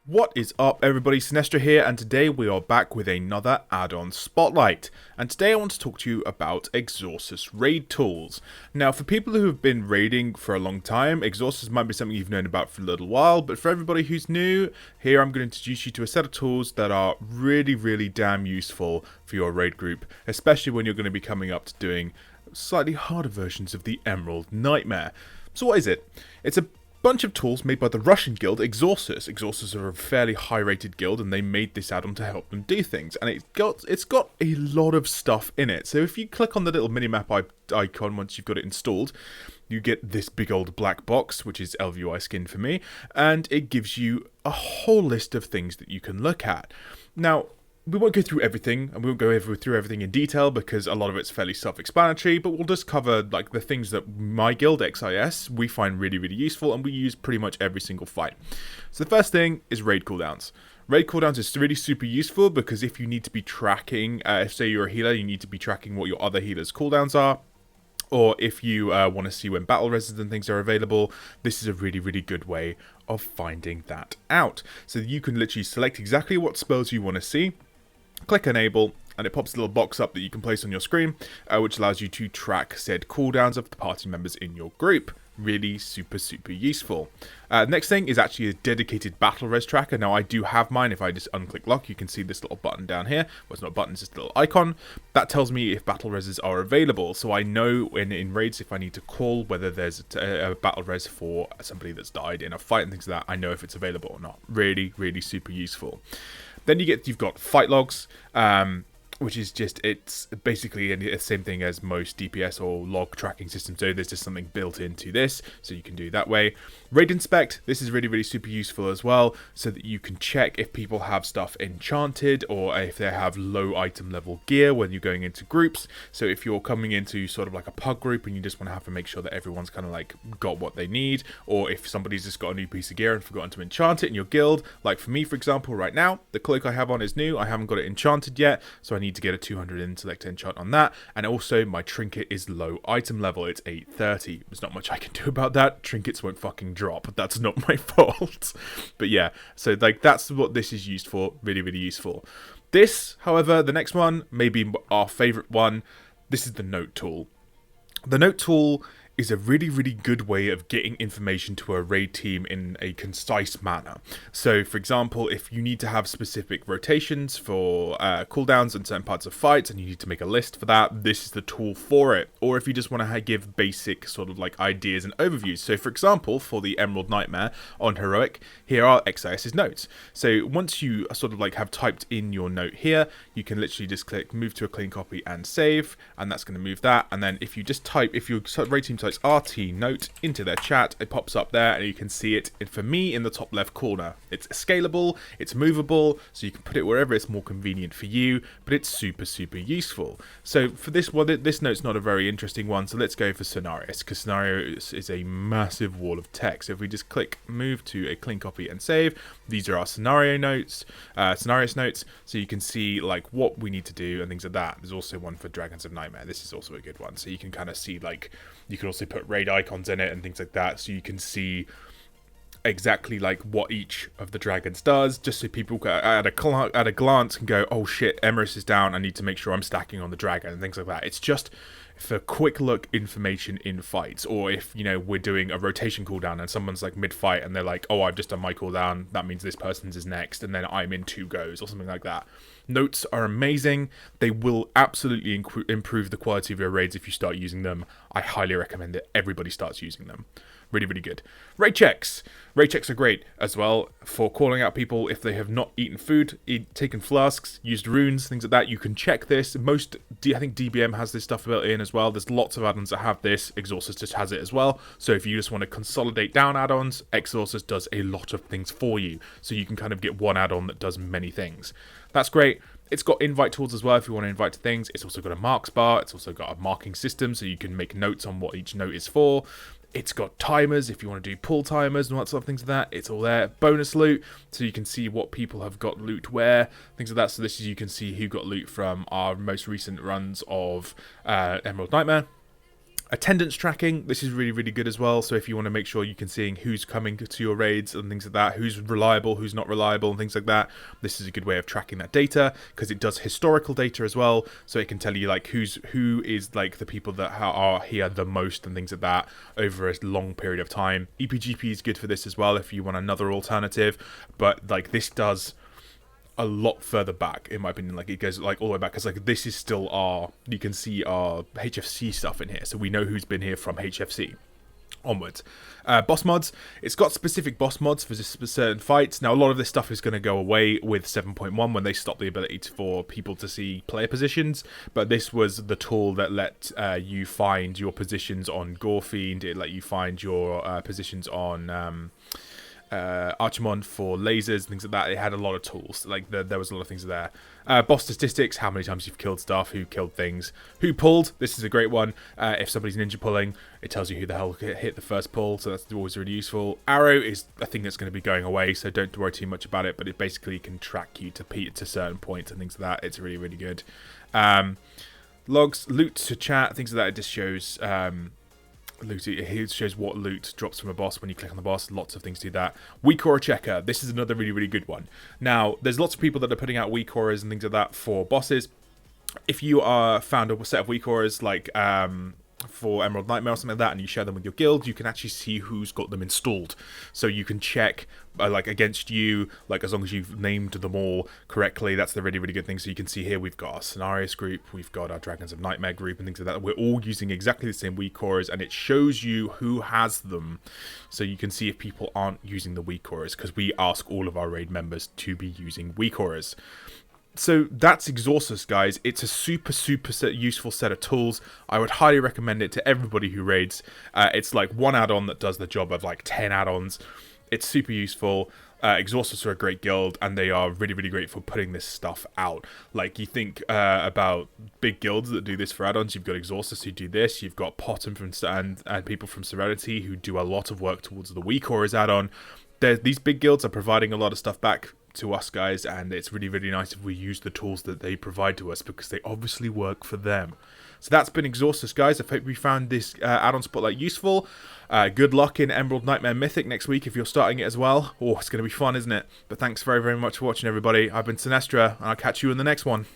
What is up, everybody? Sinestra here, and today we are back with another add-on spotlight. And today I want to talk to you about Exorsus raid tools. Now, for people who have been raiding for a long time, Exorsus might be something you've known about for a little while, but for everybody who's new, here I'm going to introduce you to a set of tools that are really damn useful for your raid group, especially when you're going to be coming up to doing slightly harder versions of the Emerald Nightmare. So what is it? It's a bunch of tools made by the Russian guild Exorsus. Exorsus are a fairly high-rated guild, and they made this add-on to help them do things. And it's got a lot of stuff in it. So if you click on the little minimap icon once you've got it installed, you get this big old black box, which is LVI skin for me, and it gives you a whole list of things that you can look at. Now, we won't go through everything, and we won't go through everything in detail because a lot of it's fairly self-explanatory, but we'll just cover like the things that my guild, XIS, we find really useful, and we use pretty much every single fight. So the first thing is raid cooldowns. Raid cooldowns is really super useful because if you need to be tracking, if say you're a healer, you need to be tracking what your other healers' cooldowns are, or if you want to see when battle reses and things are available, this is a really good way of finding that out. So you can literally select exactly what spells you want to see, click enable, and it pops a little box up that you can place on your screen, which allows you to track said cooldowns of the party members in your group. Really super useful. Next thing is actually a dedicated battle res tracker. Now I do have mine. If I just unclick lock, you can see this little button down here. Well, it's not a button, it's just a little icon. That tells me if battle reses are available. So I know in raids if I need to call whether there's a battle res for somebody that's died in a fight and things like that. I know if it's available or not. Really super useful. Then you've got fight logs, which is just, it's basically the same thing as most DPS or log tracking systems. So there's just something built into this, so you can do it that way. Raid inspect, this is really super useful as well, so that you can check if people have stuff enchanted or if they have low item level gear when you're going into groups. So if you're coming into sort of like a pug group and you just want to have to make sure that everyone's kind of like got what they need, or if somebody's just got a new piece of gear and forgotten to enchant it in your guild, like for me for example right now, the cloak I have on is new, I haven't got it enchanted yet, so I need to get a 200 intellect enchant on that, and also my trinket is low item level, it's 830. There's not much I can do about that. Trinkets won't fucking drop, that's not my fault. But yeah, so like that's what this is used for, really useful. This, however, the next one, maybe our favorite one, this is the note tool. The note tool is a really good way of getting information to a raid team in a concise manner. So for example, if you need to have specific rotations for cooldowns in certain parts of fights and you need to make a list for that, this is the tool for it. Or if you just want to give basic sort of like ideas and overviews. So for example, for the Emerald Nightmare on Heroic, here are XIS's notes. So once you sort of like have typed in your note here, you can literally just click move to a clean copy and save, and that's going to move that. And then if you just type, if your raid team types RT note into their chat, it pops up there and you can see it for me in the top left corner. It's scalable, it's movable, so you can put it wherever it's more convenient for you, but it's super useful. So for this one, this note's not a very interesting one, so let's go for scenarios, because scenarios is a massive wall of text. So if we just click move to a clean copy and save, these are our scenario notes, scenarios notes, so you can see like what we need to do and things like that. There's also one for Dragons of Nightmare. This is also a good one, so you can kind of see like, you can also put raid icons in it and things like that, so you can see exactly like what each of the dragons does, just so people at a glance can go, oh shit, Emerus is down, I need to make sure I'm stacking on the dragon and things like that. It's just for quick look information in fights, or if you know we're doing a rotation cooldown and someone's like mid fight and they're like, oh, I've just done my cooldown, that means this person's is next, and then I'm in 2 goes or something like that. Notes are amazing. They will absolutely improve the quality of your raids if you start using them. I highly recommend that everybody starts using them. Really good. Raid checks. Raid checks are great as well for calling out people if they have not eaten food, taken flasks, used runes, things like that. You can check this. I think DBM has this stuff built in as well. There's lots of add-ons that have this. Exorsus just has it as well. So if you just want to consolidate down add-ons, Exorsus does a lot of things for you. So you can kind of get one add-on that does many things. That's great. It's got invite tools as well if you want to invite to things. It's also got a marks bar. It's also got a marking system so you can make notes on what each note is for. It's got timers if you want to do pull timers and all that sort of things like that. It's all there. Bonus loot, so you can see what people have got loot where, things like that. So this is, you can see who got loot from our most recent runs of Emerald Nightmare. Attendance tracking, this is really, really good as well. So if you want to make sure you can see who's coming to your raids and things like that, who's reliable, who's not reliable, and things like that, this is a good way of tracking that data, because it does historical data as well. So it can tell you like who is like the people that are here the most and things like that over a long period of time. EPGP is good for this as well if you want another alternative, but like this does a lot further back, in my opinion. Like it goes like all the way back, because like this is still you can see our HFC stuff in here, so we know who's been here from HFC onwards. Boss mods, it's got specific boss mods for certain fights. Now a lot of this stuff is going to go away with 7.1 when they stop the ability for people to see player positions, but this was the tool that let you find your positions on Gorefiend. It let you find your positions on Archimon for lasers and things like that. It had a lot of tools, like there was a lot of things there. Boss statistics, how many times you've killed stuff, who killed things, who pulled. This is a great one. If somebody's ninja pulling, it tells you who the hell hit the first pull, so that's always really useful. Arrow is a thing that's going to be going away, so don't worry too much about it, but it basically can track you to certain points and things like that. It's really, really good. Logs, loot to chat, things like that. It just shows loot. It shows what loot drops from a boss when you click on the boss. Lots of things do that. Weak aura checker. This is another really, really good one. Now, there's lots of people that are putting out weak auras and things like that for bosses. If you found a set of weak auras like for Emerald Nightmare or something like that, and you share them with your guild, you can actually see who's got them installed. So you can check like against you, like as long as you've named them all correctly. That's the really, really good thing. So you can see here we've got our Scenarios group, we've got our Dragons of Nightmare group and things like that. We're all using exactly the same weak auras, and it shows you who has them. So you can see if people aren't using the weak auras, because we ask all of our raid members to be using weak auras. So that's Exorsus, guys. It's a super useful set of tools. I would highly recommend it to everybody who raids. It's like one add-on that does the job of like 10 add-ons. It's super useful. Exorsus are a great guild, and they are really, really great for putting this stuff out. Like, you think about big guilds that do this for add-ons. You've got Exorsus who do this. You've got Potem and people from Serenity who do a lot of work towards the weak auras add-on. These big guilds are providing a lot of stuff back to us, guys, and it's really, really nice if we use the tools that they provide to us, because they obviously work for them. So that's been Exorsus, guys. I hope you found this add-on spotlight useful. Good luck in Emerald Nightmare Mythic next week if you're starting it as well. Oh, it's going to be fun, isn't it? But thanks very, very much for watching, everybody. I've been Sinestra, and I'll catch you in the next one.